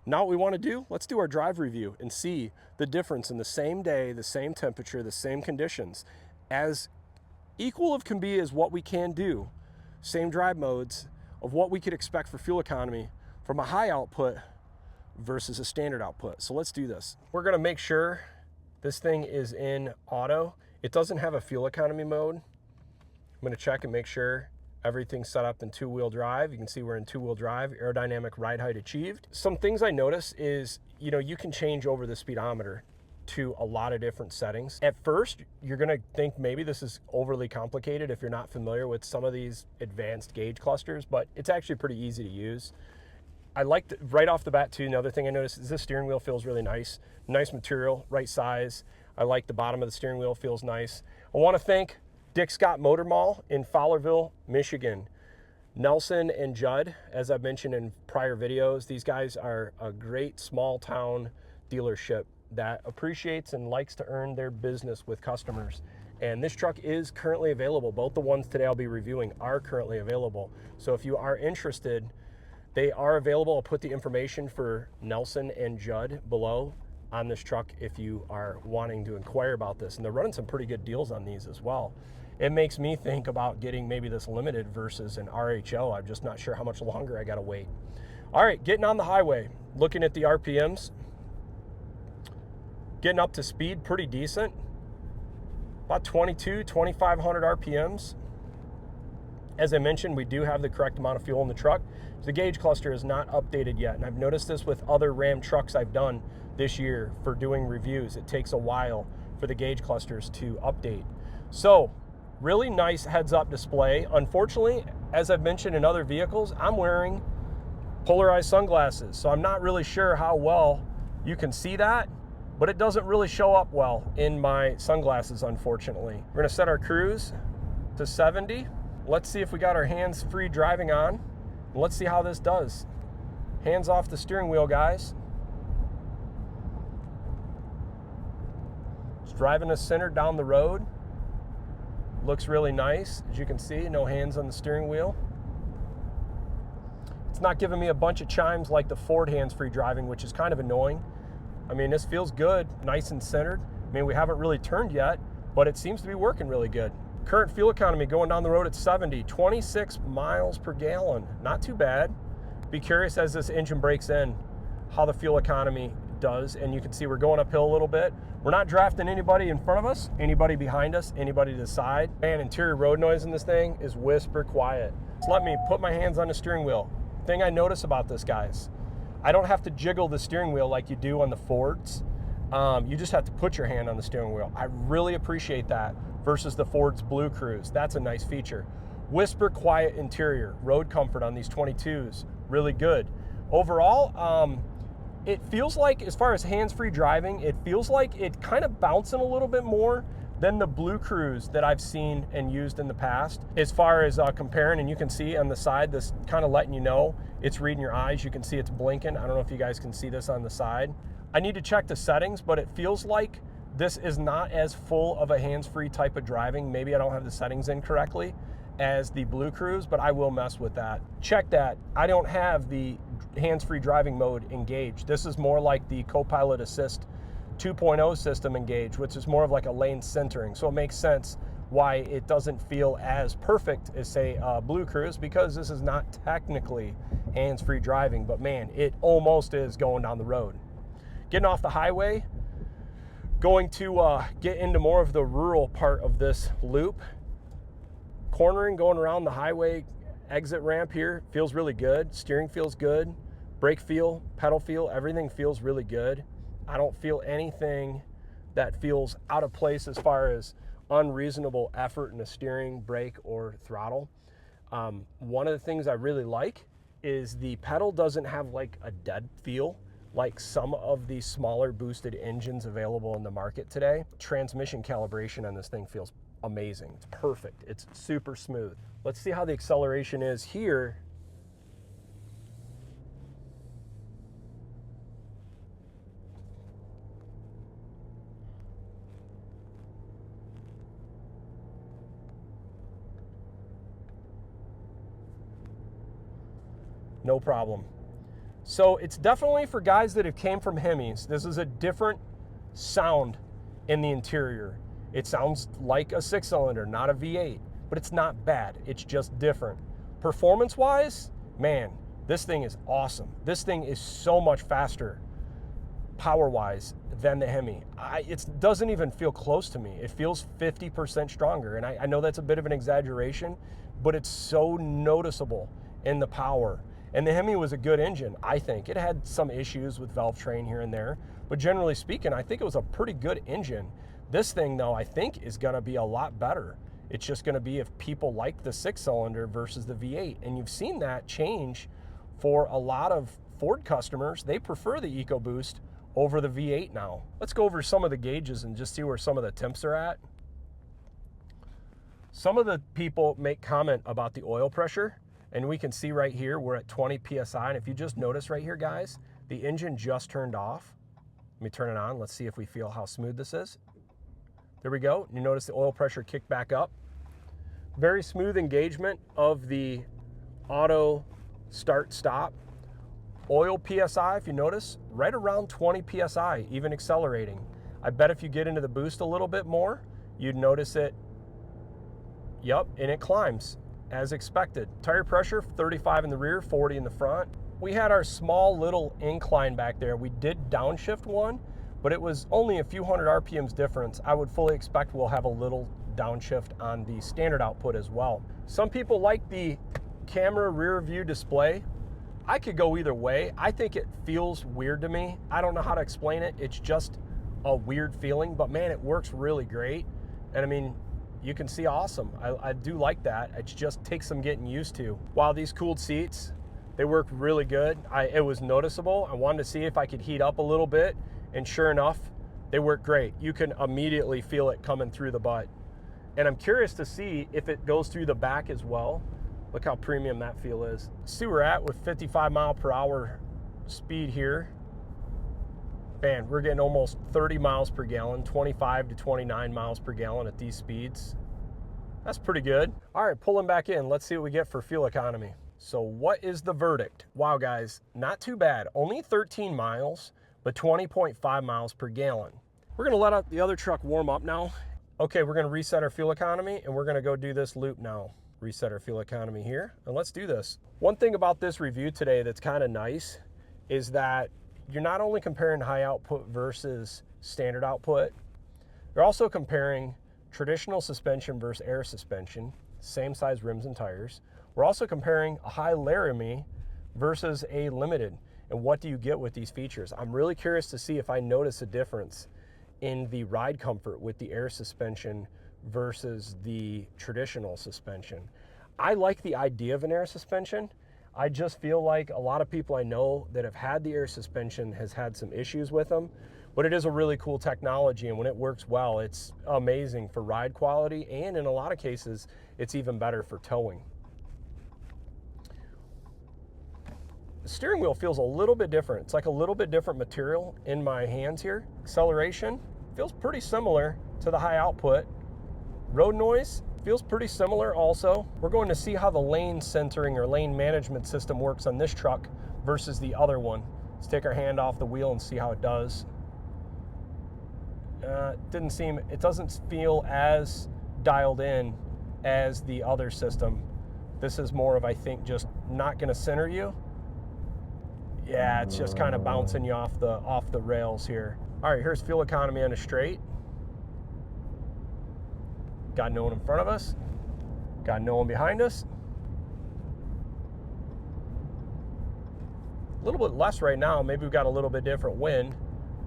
Now what we want to do, let's do our drive review and see the difference in the same day, the same temperature, the same conditions. As equal of can be as what we can do, same drive modes of what we could expect for fuel economy from a high output versus a standard output. So let's do this. We're gonna make sure this thing is in auto. It doesn't have a fuel economy mode. I'm gonna check and make sure everything's set up in two-wheel drive. You can see we're in two-wheel drive, aerodynamic ride height achieved. Some things I notice is, you can change over the speedometer to a lot of different settings. At first, you're gonna think maybe this is overly complicated if you're not familiar with some of these advanced gauge clusters, but it's actually pretty easy to use. I liked it right off the bat too. Another thing I noticed is this steering wheel feels really nice. Nice material, right size. I like the bottom of the steering wheel, feels nice. I wanna thank Dick Scott Motor Mall in Fowlerville, Michigan. Nelson and Judd, as I've mentioned in prior videos, these guys are a great small town dealership that appreciates and likes to earn their business with customers. And this truck is currently available. Both the ones today I'll be reviewing are currently available. So if you are interested, they are available. I'll put the information for Nelson and Judd below on this truck if you are wanting to inquire about this. And they're running some pretty good deals on these as well. It makes me think about getting maybe this limited versus an RHO. I'm just not sure how much longer I gotta wait. All right, getting on the highway, looking at the RPMs, getting up to speed pretty decent, about 2,500 RPMs. As I mentioned, we do have the correct amount of fuel in the truck. The gauge cluster is not updated yet, and I've noticed this with other Ram trucks I've done this year for doing reviews. It takes a while for the gauge clusters to update. So, really nice heads-up display. Unfortunately, as I've mentioned in other vehicles, I'm wearing polarized sunglasses, so I'm not really sure how well you can see that, but it doesn't really show up well in my sunglasses, unfortunately. We're gonna set our cruise to 70. Let's see if we got our hands-free driving on. Let's see how this does. Hands off the steering wheel, guys. Just driving us centered down the road. Looks really nice. As you can see, no hands on the steering wheel. It's not giving me a bunch of chimes like the Ford hands-free driving, which is kind of annoying. I mean, this feels good, nice and centered. I mean, we haven't really turned yet, but it seems to be working really good. Current fuel economy going down the road at 70, 26 miles per gallon. Not too bad. Be curious as this engine breaks in how the fuel economy does, and you can see we're going uphill a little bit. We're not drafting anybody in front of us, anybody behind us, anybody to the side. Man, interior road noise in this thing is whisper quiet. So let me put my hands on the steering wheel. Thing I notice about this, guys, I don't have to jiggle the steering wheel like you do on the Fords. You just have to put your hand on the steering wheel. I really appreciate that versus the Ford's Blue Cruise. That's a nice feature. Whisper quiet interior, road comfort on these 22s, really good. Overall, it feels like, as far as hands-free driving, it feels like it kind of bouncing a little bit more than the Blue Cruise that I've seen and used in the past. As far as comparing, and you can see on the side, this kind of letting you know it's reading your eyes. You can see it's blinking. I don't know if you guys can see this on the side. I need to check the settings, but it feels like this is not as full of a hands-free type of driving. Maybe I don't have the settings in correctly as the Blue Cruise, but I will mess with that. Check that. I don't have the hands-free driving mode engaged. This is more like the Co-Pilot Assist 2.0 system engaged, which is more of like a lane centering. So it makes sense why it doesn't feel as perfect as, say, Blue Cruise, because this is not technically hands-free driving, but man, it almost is going down the road. Getting off the highway, going to get into more of the rural part of this loop. Cornering, going around the highway exit ramp here, feels really good. Steering feels good. Brake feel, pedal feel, everything feels really good. I don't feel anything that feels out of place as far as unreasonable effort in the steering, brake, or throttle. One of the things I really like is the pedal doesn't have like a dead feel like some of the smaller boosted engines available in the market today. Transmission calibration on this thing feels amazing. It's perfect. It's super smooth. Let's see how the acceleration is here. No problem. So it's definitely for guys that have came from Hemis. This is a different sound in the interior. It sounds like a 6-cylinder, not a V8, but it's not bad. It's just different. Performance-wise, man, this thing is awesome. This thing is so much faster power-wise than the Hemi. It doesn't even feel close to me. It feels 50% stronger, and I know that's a bit of an exaggeration, but it's so noticeable in the power. And the Hemi was a good engine, I think. It had some issues with valve train here and there, but generally speaking, I think it was a pretty good engine. This thing, though, I think is gonna be a lot better. It's just gonna be if people like the 6-cylinder versus the V8, and you've seen that change for a lot of Ford customers. They prefer the EcoBoost over the V8 now. Let's go over some of the gauges and just see where some of the temps are at. Some of the people make comment about the oil pressure, and we can see right here, we're at 20 PSI. And if you just notice right here, guys, the engine just turned off. Let me turn it on. Let's see if we feel how smooth this is. There we go. You notice the oil pressure kicked back up. Very smooth engagement of the auto start stop. Oil PSI, if you notice, right around 20 PSI, even accelerating. I bet if you get into the boost a little bit more, you'd notice it. Yep, and it climbs as expected. Tire pressure, 35 in the rear, 40 in the front. We had our small little incline back there. We did downshift one, but it was only a few hundred RPMs difference. I would fully expect we'll have a little downshift on the standard output as well. Some people like the camera rear view display. I could go either way. I think it feels weird to me. I don't know how to explain it. It's just a weird feeling, but man, it works really great. And I mean, you can see awesome. I do like that. It just takes some getting used to. Wow, these cooled seats, they work really good. It was noticeable. I wanted to see if I could heat up a little bit, and sure enough, they work great. You can immediately feel it coming through the butt. And I'm curious to see if it goes through the back as well. Look how premium that feel is. See where we're at with 55 mile per hour speed here. Man, we're getting almost 30 miles per gallon, 25 to 29 miles per gallon at these speeds. That's pretty good. All right, pulling back in. Let's see what we get for fuel economy. So what is the verdict? Wow, guys, not too bad. Only 13 miles, but 20.5 miles per gallon. We're gonna let out the other truck warm up now. Okay, we're gonna reset our fuel economy, and we're gonna go do this loop now. Reset our fuel economy here, and let's do this. One thing about this review today that's kind of nice is that you're not only comparing high output versus standard output, you're also comparing traditional suspension versus air suspension, same size rims and tires. We're also comparing a high Laramie versus a limited, and what do you get with these features? I'm really curious to see if I notice a difference in the ride comfort with the air suspension versus the traditional suspension. I like the idea of an air suspension. I just feel like a lot of people I know that have had the air suspension has had some issues with them, but it is a really cool technology, and when it works well, it's amazing for ride quality, and in a lot of cases, it's even better for towing. The steering wheel feels a little bit different. It's like a little bit different material in my hands here. Acceleration feels pretty similar to the high output. Road noise feels pretty similar also. We're going to see how the lane centering or lane management system works on this truck versus the other one. Let's take our hand off the wheel and see how it does. It doesn't feel as dialed in as the other system. This is more of, I think, just not gonna center you. Yeah, it's just kind of bouncing you off the rails here. All right, here's fuel economy on a straight. Got no one in front of us. Got no one behind us. A little bit less right now. Maybe we've got a little bit different wind,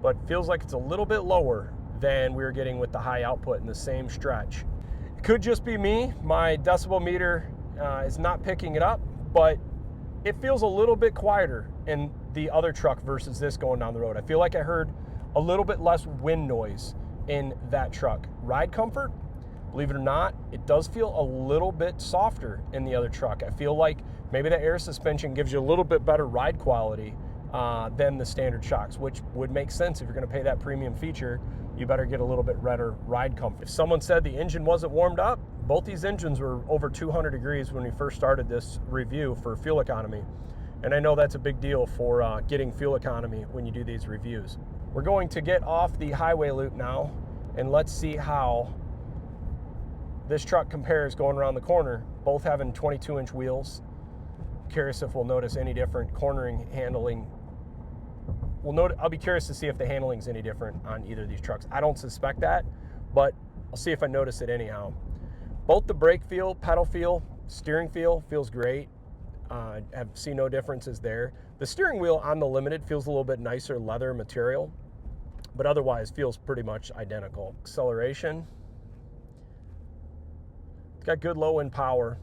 but feels like it's a little bit lower than we were getting with the high output in the same stretch. It could just be me. My decibel meter is not picking it up, but it feels a little bit quieter in the other truck versus this going down the road. I feel like I heard a little bit less wind noise in that truck. Ride comfort, believe it or not, it does feel a little bit softer in the other truck. I feel like maybe the air suspension gives you a little bit better ride quality than the standard shocks, which would make sense. If you're gonna pay that premium feature, you better get a little bit better ride comfort. If someone said the engine wasn't warmed up, both these engines were over 200 degrees when we first started this review for fuel economy. And I know that's a big deal for getting fuel economy when you do these reviews. We're going to get off the highway loop now, and let's see how this truck compares going around the corner, both having 22-inch wheels. Curious if we'll notice any different cornering handling. I'll be curious to see if the handling is any different on either of these trucks. I don't suspect that, but I'll see if I notice it anyhow. Both the brake feel, pedal feel, steering feel feels great. I've seen no differences there. The steering wheel on the Limited feels a little bit nicer leather material, but otherwise feels pretty much identical. Acceleration. It's got good low end power.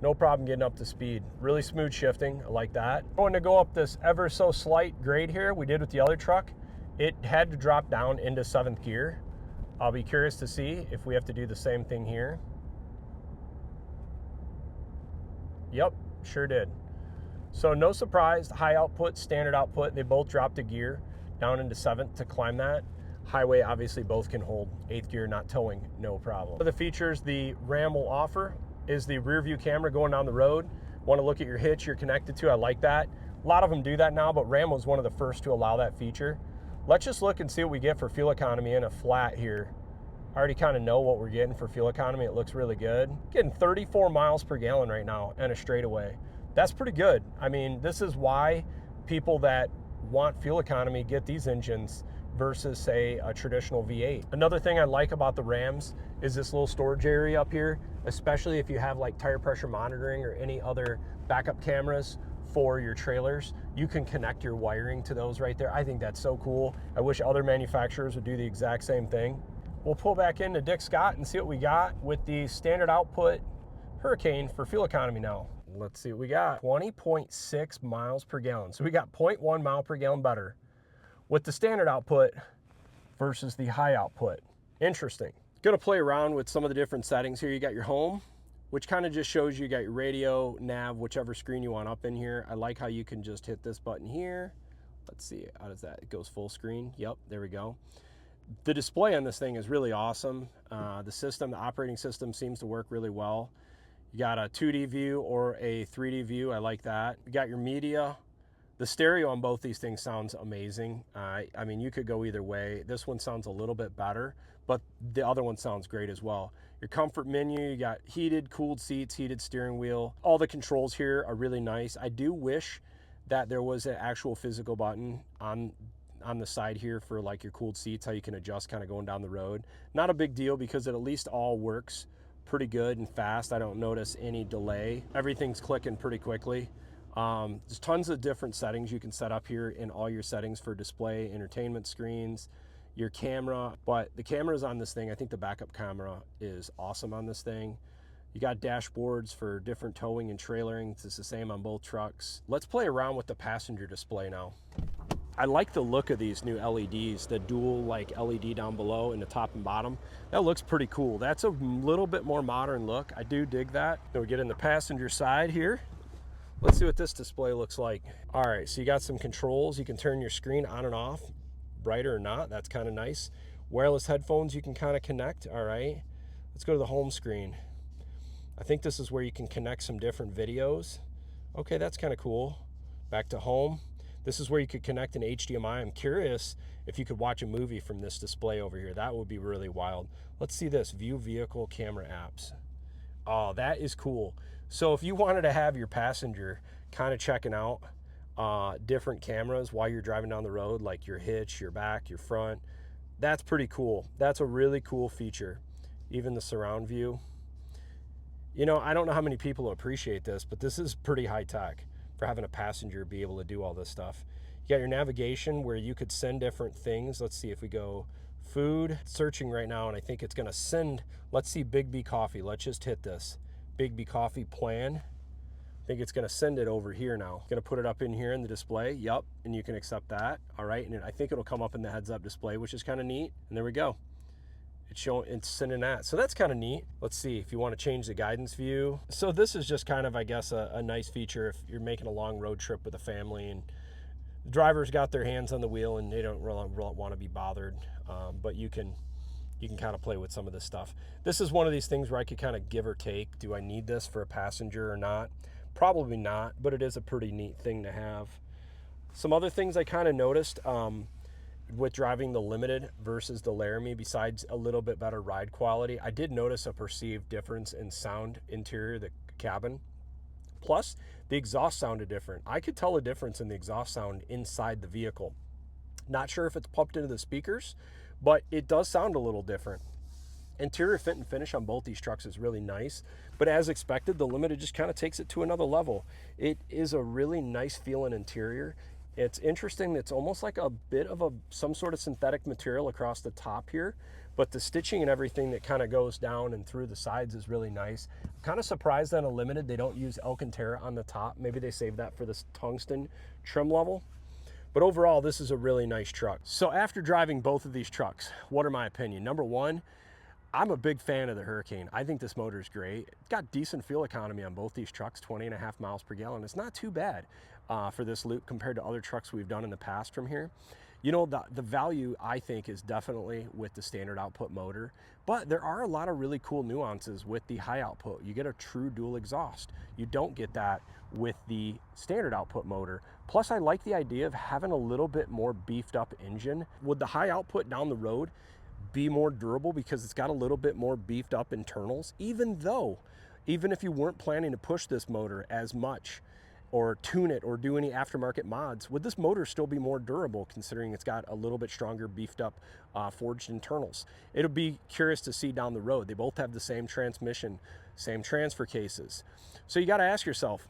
No problem getting up to speed. Really smooth shifting, I like that. Going to go up this ever so slight grade here we did with the other truck. It had to drop down into 7th gear. I'll be curious to see if we have to do the same thing here. Yep, sure did. So no surprise, high output, standard output, they both dropped a gear down into 7th to climb that. Highway, obviously both can hold 8th gear, not towing, no problem. One of the features the Ram will offer is the rear view camera going down the road. Want to look at your hitch you're connected to, I like that. A lot of them do that now, but Ram was one of the first to allow that feature. Let's just look and see what we get for fuel economy in a flat here. I already kind of know what we're getting for fuel economy. It looks really good. Getting 34 miles per gallon right now in a straightaway. That's pretty good. I mean, this is why people that want fuel economy get these engines versus, say, a traditional V8. Another thing I like about the Rams is this little storage area up here, especially if you have like tire pressure monitoring or any other backup cameras for your trailers. You can connect your wiring to those right there. I think that's so cool. I wish other manufacturers would do the exact same thing. We'll pull back into Dick Scott and see what we got with the standard output Hurricane for fuel economy now. Let's see what we got. 20.6 miles per gallon. So we got 0.1 mile per gallon better with the standard output versus the high output. Interesting. Gonna play around with some of the different settings here. You got your home, which kind of just shows you got your radio, nav, whichever screen you want up in here. I like how you can just hit this button here. Let's see, how does that, it goes full screen. Yep, there we go. The display on this thing is really awesome. The operating system seems to work really well. You got a 2D view or a 3D view, I like that. You got your media. The stereo on both these things sounds amazing. I mean, you could go either way. This one sounds a little bit better, but the other one sounds great as well. Your comfort menu, you got heated, cooled seats, heated steering wheel. All the controls here are really nice. I do wish that there was an actual physical button on the side here for like your cooled seats, how you can adjust kind of going down the road. Not a big deal because it at least all works pretty good and fast. I don't notice any delay. Everything's clicking pretty quickly. There's tons of different settings you can set up here in all your settings for display, entertainment screens, your camera. But the cameras on this thing, I think the backup camera is awesome on this thing. You got dashboards for different towing and trailering. It's the same on both trucks. Let's play around with the passenger display now. I like the look of these new LEDs, the dual like LED down below in the top and bottom. That looks pretty cool. That's a little bit more modern look. I do dig that. Then we get in the passenger side here. Let's see what this display looks like. All right, so you got some controls. You can turn your screen on and off, brighter or not. That's kind of nice. Wireless headphones you can kind of connect. All right, let's go to the home screen. I think this is where you can connect some different videos. Okay, that's kind of cool. Back to home. This is where you could connect an HDMI. I'm curious if you could watch a movie from this display over here. That would be really wild. Let's see this, view vehicle camera apps. Oh, that is cool. So if you wanted to have your passenger kind of checking out different cameras while you're driving down the road, like your hitch, your back, your front, that's pretty cool. That's a really cool feature. Even the surround view. You know, I don't know how many people appreciate this, but this is pretty high tech for having a passenger be able to do all this stuff. You got your navigation where you could send different things. Let's see if we go food, searching right now, and I think it's gonna send, let's see Big B Coffee. Let's just hit this. Big B Coffee plan. I think it's gonna send it over here now. Gonna put it up in here in the display. Yep, and you can accept that. All right, and I think it'll come up in the heads up display, which is kind of neat. And there we go. It's sending that. So that's kind of neat. Let's see if you want to change the guidance view. So this is just kind of, I guess, a nice feature if you're making a long road trip with a family and the driver's got their hands on the wheel and they don't really want to be bothered. But you can kind of play with some of this stuff. This is one of these things where I could kind of give or take. Do I need this for a passenger or not? Probably not, but it is a pretty neat thing to have. Some other things I kind of noticed with driving the Limited versus the Laramie, besides a little bit better ride quality, I did notice a perceived difference in sound interior, the cabin. Plus, the exhaust sounded different. I could tell a difference in the exhaust sound inside the vehicle. Not sure if it's pumped into the speakers, but it does sound a little different. Interior fit and finish on both these trucks is really nice, but as expected, the Limited just kind of takes it to another level. It is a really nice feeling interior. It's interesting, it's almost like a bit of some sort of synthetic material across the top here, but the stitching and everything that kind of goes down and through the sides is really nice. I'm kind of surprised on a Limited they don't use Alcantara on the top. Maybe they save that for this tungsten trim level. But overall, this is a really nice truck. So after driving both of these trucks, what are my opinion? Number one, I'm a big fan of the Hurricane. I think this motor is great. It's got decent fuel economy on both these trucks, 20.5 miles per gallon. It's not too bad for this loop compared to other trucks we've done in the past from here. You know, the value, I think, is definitely with the standard output motor, but there are a lot of really cool nuances with the high output. You get a true dual exhaust. You don't get that with the standard output motor. Plus, I like the idea of having a little bit more beefed up engine. Would the high output down the road be more durable because it's got a little bit more beefed up internals, even if you weren't planning to push this motor as much or tune it or do any aftermarket mods, would this motor still be more durable considering it's got a little bit stronger beefed up forged internals? It'll be curious to see down the road. They both have the same transmission, same transfer cases. So you got to ask yourself,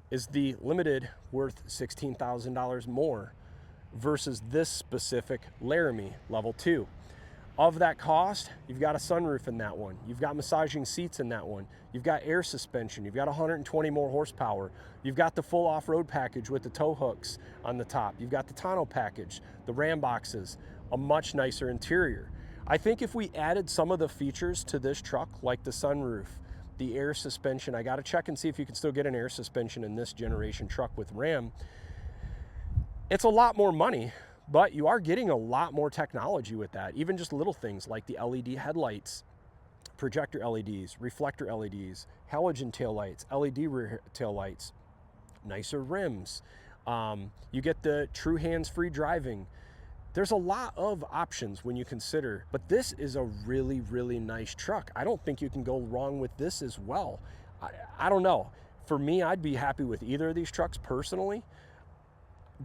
is the Limited worth $16,000 more versus this specific Laramie Level 2? Of that cost, you've got a sunroof in that one. You've got massaging seats in that one. You've got air suspension. You've got 120 more horsepower. You've got the full off-road package with the tow hooks on the top. You've got the tonneau package, the ram boxes, a much nicer interior. I think if we added some of the features to this truck, like the sunroof, the air suspension, I got to check and see if you can still get an air suspension in this generation truck with Ram. It's a lot more money, but you are getting a lot more technology with that. Even just little things like the LED headlights, projector LEDs, reflector LEDs, halogen taillights, LED rear taillights, nicer rims. You get the true hands-free driving. There's a lot of options when you consider, but this is a really, really nice truck. I don't think you can go wrong with this as well. I don't know. For me, I'd be happy with either of these trucks personally.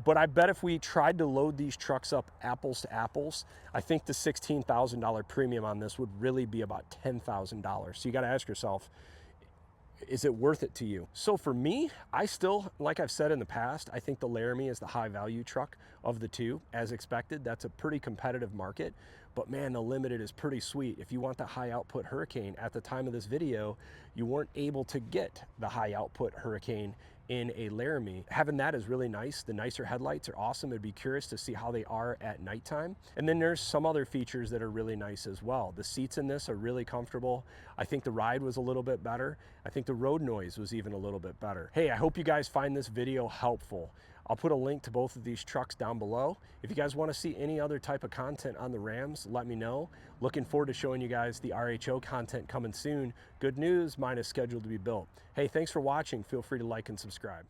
But I bet if we tried to load these trucks up apples to apples, I think the $16,000 premium on this would really be about $10,000. So you got to ask yourself, is it worth it to you? So for me, I still, like I've said in the past, I think the Laramie is the high value truck of the two. As expected, that's a pretty competitive market. But man, the Limited is pretty sweet. If you want the high output Hurricane, at the time of this video, you weren't able to get the high output Hurricane in a Laramie. Having that is really nice. The nicer headlights are awesome. I'd be curious to see how they are at nighttime. And then there's some other features that are really nice as well. The seats in this are really comfortable. I think the ride was a little bit better. I think the road noise was even a little bit better. Hey, I hope you guys find this video helpful. I'll put a link to both of these trucks down below. If you guys want to see any other type of content on the Rams, let me know. Looking forward to showing you guys the RHO content coming soon. Good news, mine is scheduled to be built. Hey, thanks for watching. Feel free to like and subscribe.